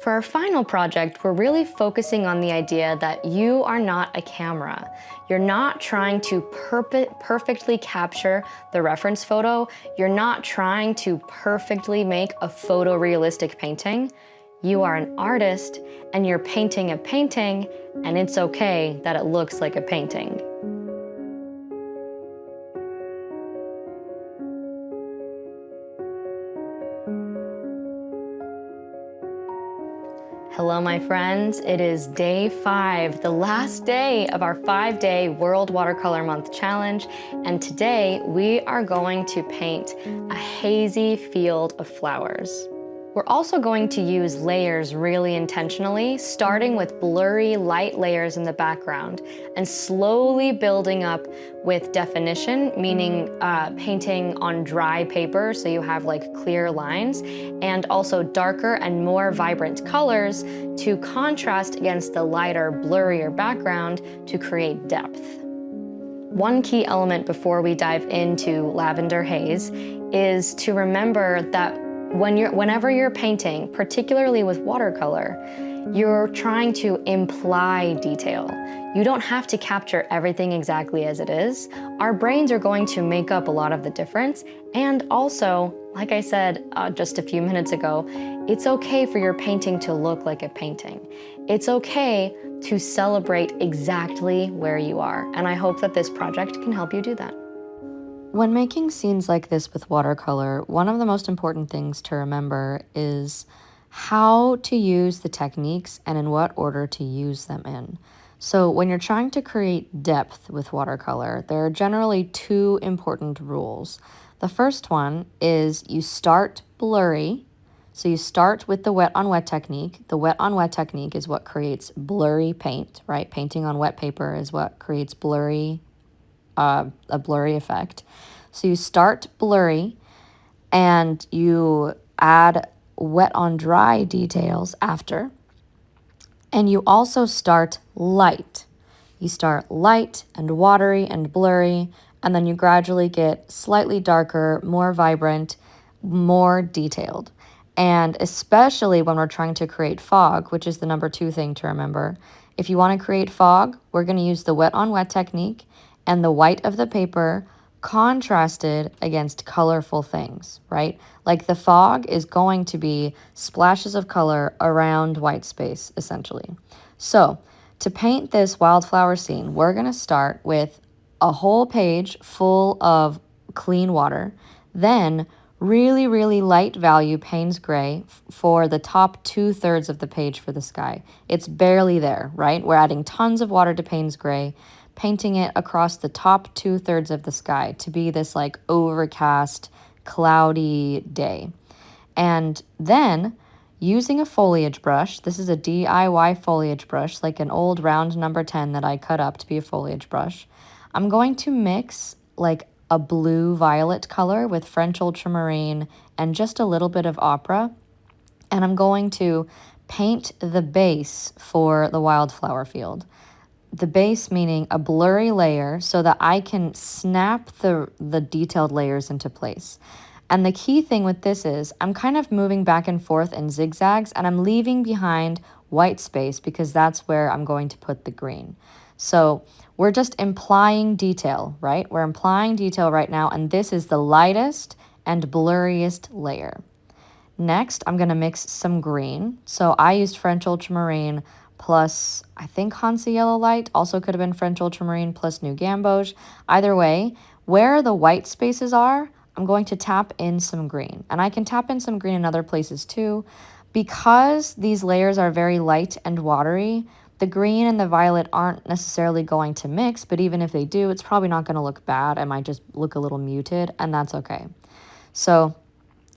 For our final project, we're really focusing on the idea that you are not a camera. You're not trying to perfectly capture the reference photo. You're not trying to perfectly make a photorealistic painting. You are an artist and you're painting a painting, and it's okay that it looks like a painting. Hello, my friends. It is day 5, the last day of our 5-day World Watercolor Month challenge. And today we are going to paint a hazy field of flowers. We're also going to use layers really intentionally, starting with blurry light layers in the background and slowly building up with definition, meaning painting on dry paper so you have like clear lines, and also darker and more vibrant colors to contrast against the lighter, blurrier background to create depth. One key element before we dive into lavender haze is to remember that whenever you're painting, particularly with watercolor, you're trying to imply detail. You don't have to capture everything exactly as it is. Our brains are going to make up a lot of the difference. And also, like I said just a few minutes ago, it's okay for your painting to look like a painting. It's okay to celebrate exactly where you are. And I hope that this project can help you do that. When making scenes like this with watercolor, one of the most important things to remember is how to use the techniques and in what order to use them in. So when you're trying to create depth with watercolor, there are generally 2 important rules. The first one is you start blurry. So you start with the wet on wet technique. The wet on wet technique is what creates blurry paint, right? Painting on wet paper is what creates blurry a blurry effect. So you start blurry and you add wet on dry details after. And you also start light. You start light and watery and blurry, and then you gradually get slightly darker, more vibrant, more detailed. And especially when we're trying to create fog, which is the number 2 thing to remember, if you want to create fog, we're going to use the wet on wet technique and the white of the paper contrasted against colorful things, right? Like the fog is going to be splashes of color around white space, essentially. So to paint this wildflower scene, we're going to start with a whole page full of clean water, then really, really light value Payne's gray for the top 2/3 of the page for the sky. It's barely there, right? We're adding tons of water to Payne's gray, painting it across the top 2/3 of the sky to be this like overcast, cloudy day. And then using a foliage brush, this is a DIY foliage brush, like an old round number 10 that I cut up to be a foliage brush. I'm going to mix like a blue-violet color with French ultramarine and just a little bit of opera. And I'm going to paint the base for the wildflower field. The base meaning a blurry layer so that I can snap the detailed layers into place. And the key thing with this is I'm kind of moving back and forth in zigzags, and I'm leaving behind white space because that's where I'm going to put the green. So we're just implying detail, right? We're implying detail right now, and this is the lightest and blurriest layer. Next, I'm going to mix some green. So I used French ultramarine plus, I think, Hansa yellow light. Also could have been French ultramarine plus new Gamboge. Either way, where the white spaces are, I'm going to tap in some green. And I can tap in some green in other places too. Because these layers are very light and watery, the green and the violet aren't necessarily going to mix, but even if they do, it's probably not going to look bad. It might just look a little muted, and that's okay. So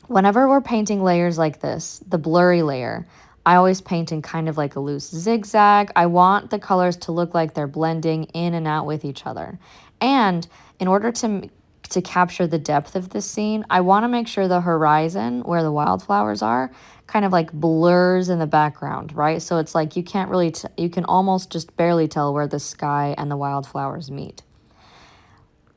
whenever we're painting layers like this, the blurry layer, I always paint in kind of like a loose zigzag. I want the colors to look like they're blending in and out with each other. And in order to capture the depth of this scene, I want to make sure the horizon where the wildflowers are kind of like blurs in the background, right? So it's like you can't really, you can almost just barely tell where the sky and the wildflowers meet.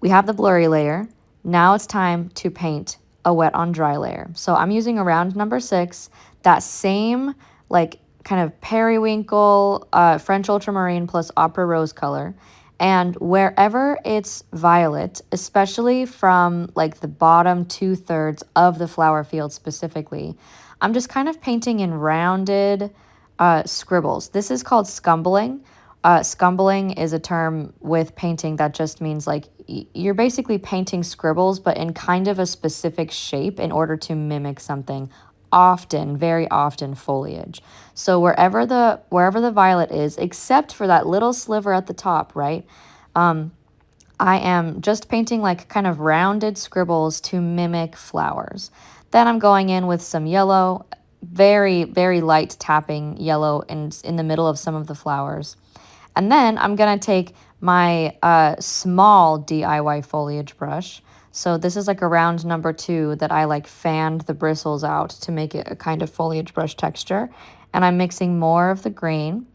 We have the blurry layer. Now it's time to paint a wet on dry layer. So I'm using a round number 6, that same like kind of periwinkle, French ultramarine plus opera rose color. And wherever it's violet, especially from like the bottom 2/3 of the flower field specifically, I'm just kind of painting in rounded scribbles. This is called scumbling. Scumbling is a term with painting that just means like you're basically painting scribbles, but in kind of a specific shape in order to mimic something. Often, very often, foliage. So wherever the violet is, except for that little sliver at the top, right? I am just painting like kind of rounded scribbles to mimic flowers. Then I'm going in with some yellow, very, very light tapping yellow in the middle of some of the flowers. And then I'm going to take my small DIY foliage brush. So this is like a round number 2 that I like fanned the bristles out to make it a kind of foliage brush texture. And I'm mixing more of the green.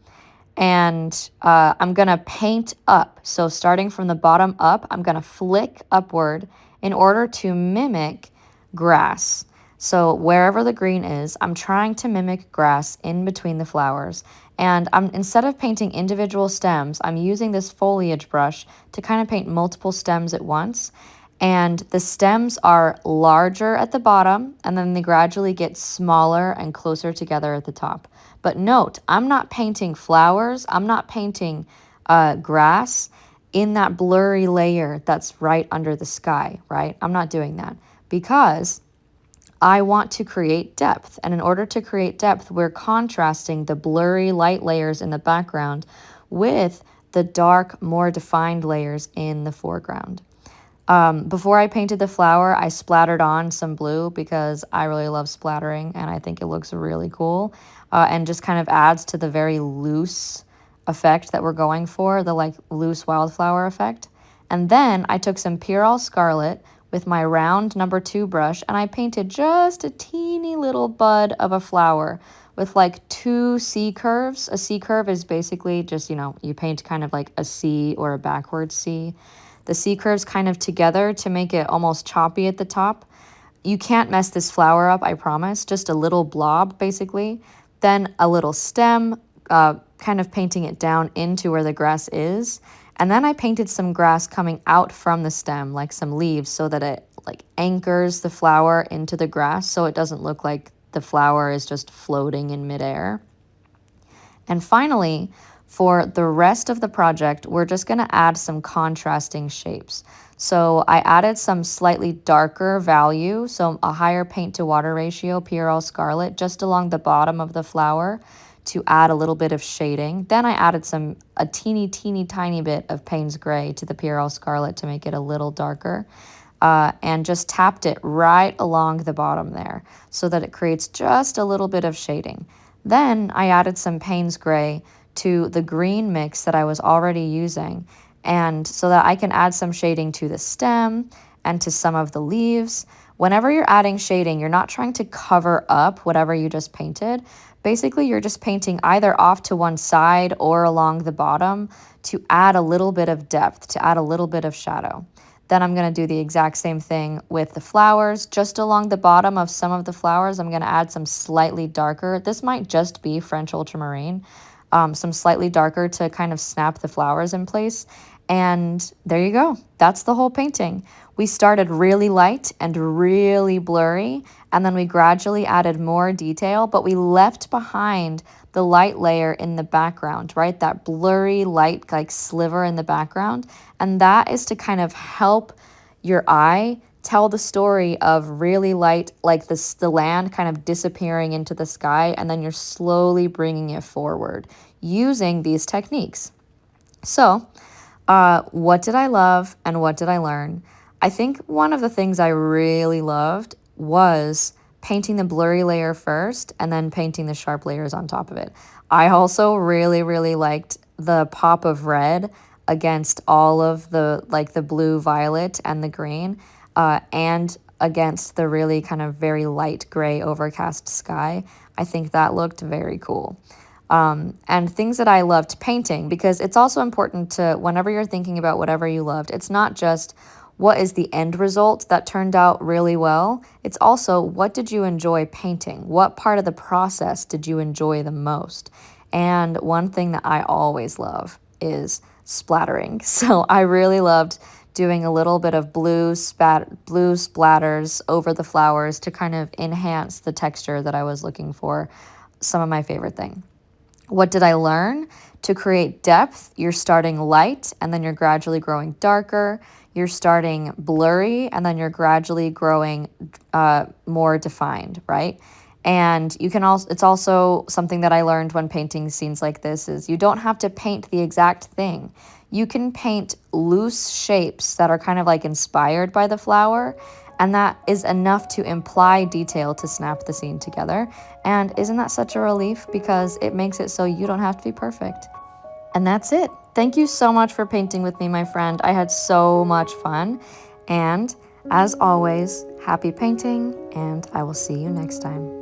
And I'm going to paint up. So starting from the bottom up, I'm going to flick upward in order to mimic grass. So wherever the green is, I'm trying to mimic grass in between the flowers. And instead of painting individual stems, I'm using this foliage brush to kind of paint multiple stems at once. And the stems are larger at the bottom, and then they gradually get smaller and closer together at the top. But note, I'm not painting flowers, I'm not painting grass in that blurry layer that's right under the sky, right? I'm not doing that because I want to create depth. And in order to create depth, we're contrasting the blurry light layers in the background with the dark, more defined layers in the foreground. Before I painted the flower, I splattered on some blue because I really love splattering and I think it looks really cool and just kind of adds to the very loose effect that we're going for, the like loose wildflower effect. And then I took some Pyrrol Scarlet with my round number 2 brush and I painted just a teeny little bud of a flower with like 2 C curves. A C curve is basically just, you paint kind of like a C or a backwards C. The C curves kind of together to make it almost choppy at the top. You can't mess this flower up, I promise. Just a little blob, basically. Then a little stem, kind of painting it down into where the grass is. And then I painted some grass coming out from the stem, like some leaves, so that it like anchors the flower into the grass so it doesn't look like the flower is just floating in midair. And finally, for the rest of the project, we're just going to add some contrasting shapes. So I added some slightly darker value, so a higher paint to water ratio, Pyrrol Scarlet, just along the bottom of the flower to add a little bit of shading. Then I added a teeny tiny bit of Payne's Gray to the Pyrrol Scarlet to make it a little darker. And just tapped it right along the bottom there so that it creates just a little bit of shading. Then I added some Payne's Gray to the green mix that I was already using, and so that I can add some shading to the stem and to some of the leaves. Whenever you're adding shading, you're not trying to cover up whatever you just painted. Basically, you're just painting either off to one side or along the bottom to add a little bit of depth, to add a little bit of shadow. Then I'm going to do the exact same thing with the flowers. Just along the bottom of some of the flowers, I'm going to add some slightly darker. This might just be French ultramarine. Some slightly darker to kind of snap the flowers in place. And there you go. That's the whole painting. We started really light and really blurry, and then we gradually added more detail, but we left behind the light layer in the background, right? That blurry light like sliver in the background. And that is to kind of help your eye tell the story of really light, like the land kind of disappearing into the sky, and then you're slowly bringing it forward using these techniques. So, what did I love and what did I learn? I think one of the things I really loved was painting the blurry layer first and then painting the sharp layers on top of it. I also really liked the pop of red against all of the like the blue, violet, and the green, and against the really kind of very light gray overcast sky. I think that looked very cool. And things that I loved painting, because it's also important to, whenever you're thinking about whatever you loved, it's not just what is the end result that turned out really well. It's also, what did you enjoy painting? What part of the process did you enjoy the most? And one thing that I always love is splattering. So I really loved doing a little bit of blue splatters over the flowers to kind of enhance the texture that I was looking for. Some of my favorite thing. What did I learn? To create depth, you're starting light and then you're gradually growing darker. You're starting blurry and then you're gradually growing more defined, right? And you can also, it's also something that I learned when painting scenes like this is you don't have to paint the exact thing. You can paint loose shapes that are kind of like inspired by the flower, and that is enough to imply detail to snap the scene together. And isn't that such a relief? Because it makes it so you don't have to be perfect. And that's it. Thank you so much for painting with me, my friend. I had so much fun. And as always, happy painting, and I will see you next time.